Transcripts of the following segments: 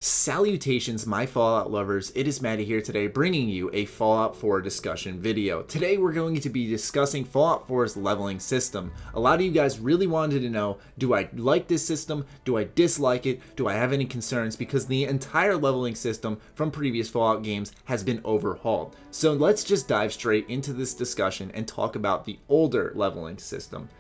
Salutations, my Fallout lovers. It is Matty here today, bringing you a Fallout 4 discussion video. Today we're going to be discussing Fallout 4's leveling system. A lot of you guys really wanted to know, do I like this system? Do I dislike it? Do I have any concerns? Because the entire leveling system from previous Fallout games has been overhauled. So let's just dive straight into this discussion and talk about the older leveling system.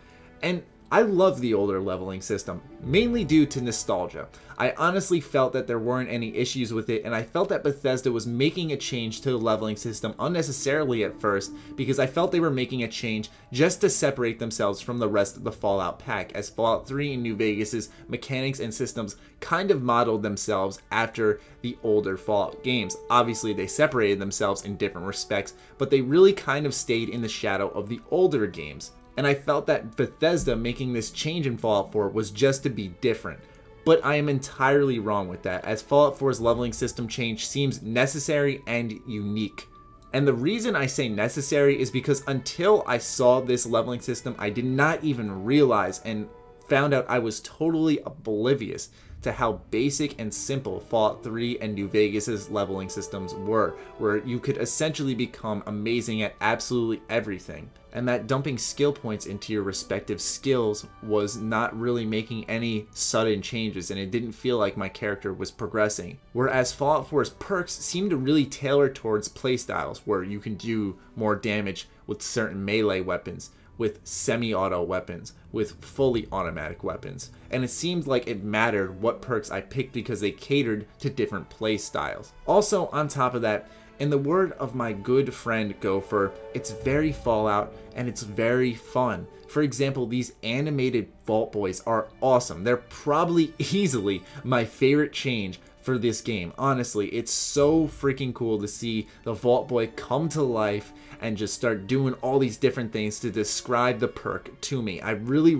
And I love the older leveling system, mainly due to nostalgia. I honestly felt that there weren't any issues with it, and I felt that Bethesda was making a change to the leveling system unnecessarily at first, because I felt they were making a change just to separate themselves from the rest of the Fallout pack, as Fallout 3 and New Vegas's mechanics and systems kind of modeled themselves after the older Fallout games. Obviously they separated themselves in different respects, but they really kind of stayed in the shadow of the older games. And I felt that Bethesda making this change in Fallout 4 was just to be different. But I am entirely wrong with that, as Fallout 4's leveling system change seems necessary and unique. And the reason I say necessary is because until I saw this leveling system, I did not even realize and found out I was totally oblivious to how basic and simple Fallout 3 and New Vegas's leveling systems were, where you could essentially become amazing at absolutely everything, and that dumping skill points into your respective skills was not really making any sudden changes, and it didn't feel like my character was progressing. Whereas Fallout 4's perks seem to really tailor towards playstyles, where you can do more damage with certain melee weapons, with semi-auto weapons, with fully automatic weapons. And it seemed like it mattered what perks I picked because they catered to different play styles. Also, on top of that, in the word of my good friend Gopher, it's very Fallout and it's very fun. For example, these animated Vault Boys are awesome. They're probably easily my favorite change for this game. Honestly, it's so freaking cool to see the Vault Boy come to life and just start doing all these different things to describe the perk to me. I really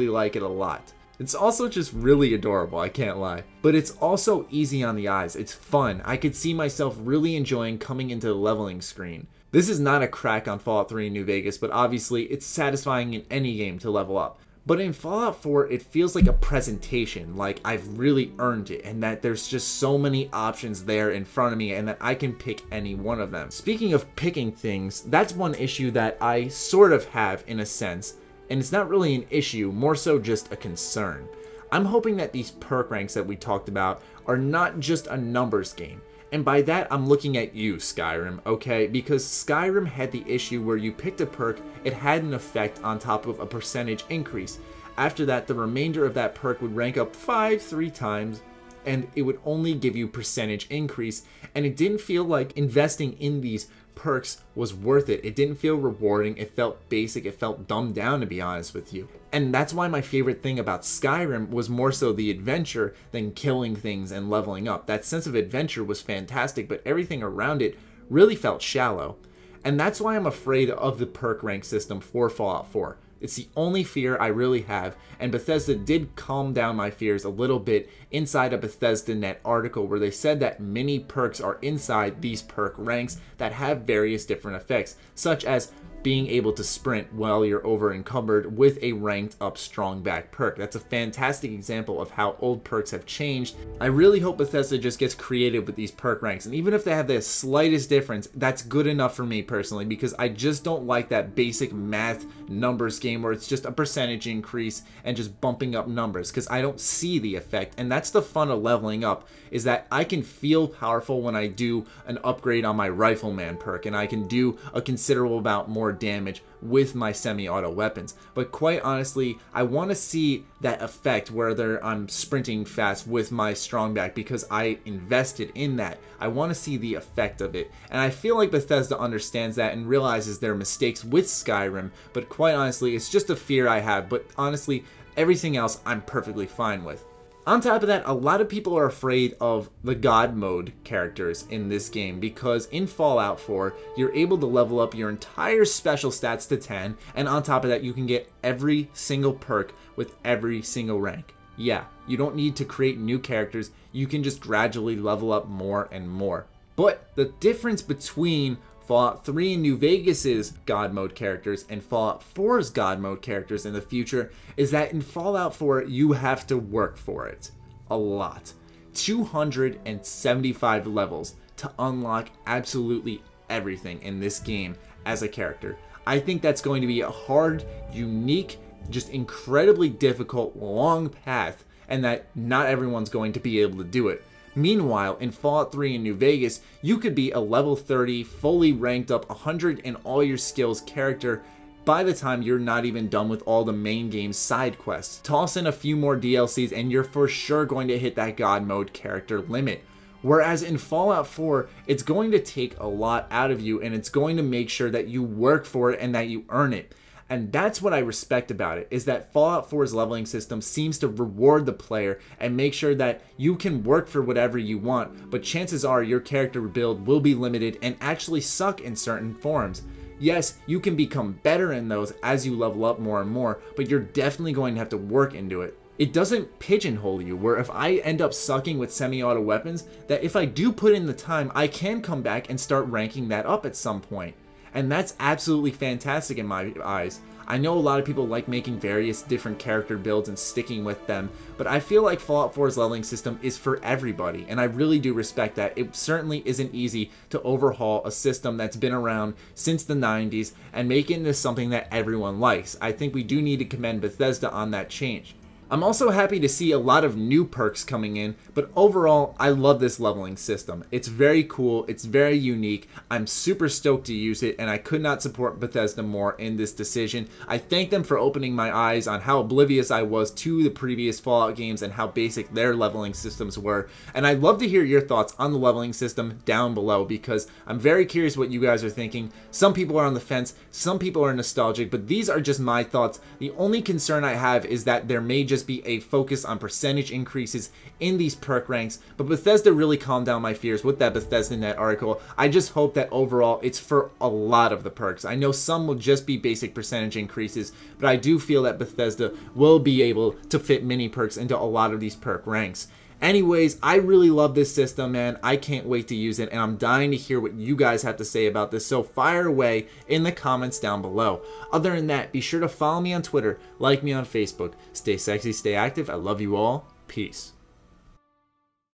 like it a lot. It's also just really adorable, I can't lie. But it's also easy on the eyes. It's fun. I could see myself really enjoying coming into the leveling screen. This is not a crack on Fallout 3 and New Vegas, but obviously it's satisfying in any game to level up. But in Fallout 4, it feels like a presentation, like I've really earned it, and that there's just so many options there in front of me, and that I can pick any one of them. Speaking of picking things, that's one issue that I sort of have in a sense, and it's not really an issue, more so just a concern. I'm hoping that these perk ranks that we talked about are not just a numbers game. And by that, I'm looking at you, Skyrim, okay? Because Skyrim had the issue where you picked a perk, it had an effect on top of a percentage increase. After that, the remainder of that perk would rank up 3 times, and it would only give you percentage increase, and it didn't feel like investing in these perks was worth it. It didn't feel rewarding, it felt basic, it felt dumbed down, to be honest with you. And that's why my favorite thing about Skyrim was more so the adventure than killing things and leveling up. That sense of adventure was fantastic, but everything around it really felt shallow. And that's why I'm afraid of the perk rank system for Fallout 4. It's the only fear I really have, and Bethesda did calm down my fears a little bit inside a BethesdaNet article where they said that many perks are inside these perk ranks that have various different effects, such as being able to sprint while you're over encumbered with a ranked up strong back perk. That's a fantastic example of how old perks have changed. I really hope Bethesda just gets creative with these perk ranks, and even if they have the slightest difference, that's good enough for me personally, because I just don't like that basic math numbers game where it's just a percentage increase and just bumping up numbers, because I don't see the effect. And that's the fun of leveling up, is that I can feel powerful when I do an upgrade on my Rifleman perk, and I can do a considerable amount more damage with my semi-auto weapons. But quite honestly, I want to see that effect whether I'm sprinting fast with my strong back, because I invested in that. I want to see the effect of it, and I feel like Bethesda understands that and realizes their mistakes with Skyrim. But quite honestly, it's just a fear I have, but honestly everything else I'm perfectly fine with. On top of that, a lot of people are afraid of the God mode characters in this game, because in Fallout 4, you're able to level up your entire special stats to 10, and on top of that, you can get every single perk with every single rank. Yeah, you don't need to create new characters, you can just gradually level up more and more. But the difference between Fallout 3 and New Vegas's God mode characters and Fallout 4's God mode characters in the future is that in Fallout 4 you have to work for it a lot. 275 levels to unlock absolutely everything in this game as a character. I think that's going to be a hard, unique, just incredibly difficult, long path, and that not everyone's going to be able to do it. Meanwhile, in Fallout 3 in New Vegas, you could be a level 30, fully ranked up 100 in all your skills character by the time you're not even done with all the main game's side quests. Toss in a few more DLCs and you're for sure going to hit that God mode character limit. Whereas in Fallout 4, it's going to take a lot out of you and it's going to make sure that you work for it and that you earn it. And that's what I respect about it, is that Fallout 4's leveling system seems to reward the player and make sure that you can work for whatever you want, but chances are your character build will be limited and actually suck in certain forms. Yes, you can become better in those as you level up more and more, but you're definitely going to have to work into it. It doesn't pigeonhole you, where if I end up sucking with semi-auto weapons, that if I do put in the time, I can come back and start ranking that up at some point. And that's absolutely fantastic in my eyes. I know a lot of people like making various different character builds and sticking with them, but I feel like Fallout 4's leveling system is for everybody, and I really do respect that. It certainly isn't easy to overhaul a system that's been around since the 90s and make it into something that everyone likes. I think we do need to commend Bethesda on that change. I'm also happy to see a lot of new perks coming in, but overall, I love this leveling system. It's very cool, it's very unique, I'm super stoked to use it, and I could not support Bethesda more in this decision. I thank them for opening my eyes on how oblivious I was to the previous Fallout games and how basic their leveling systems were, and I'd love to hear your thoughts on the leveling system down below, because I'm very curious what you guys are thinking. Some people are on the fence, some people are nostalgic, but these are just my thoughts. The only concern I have is that there may just be a focus on percentage increases in these perk ranks, but Bethesda really calmed down my fears with that BethesdaNet article. I just hope that overall it's for a lot of the perks. I know some will just be basic percentage increases, but I do feel that Bethesda will be able to fit mini perks into a lot of these perk ranks. Anyways, I really love this system, man. I can't wait to use it, and I'm dying to hear what you guys have to say about this, so fire away in the comments down below. Other than that, be sure to follow me on Twitter, like me on Facebook. Stay sexy, stay active. I love you all. Peace.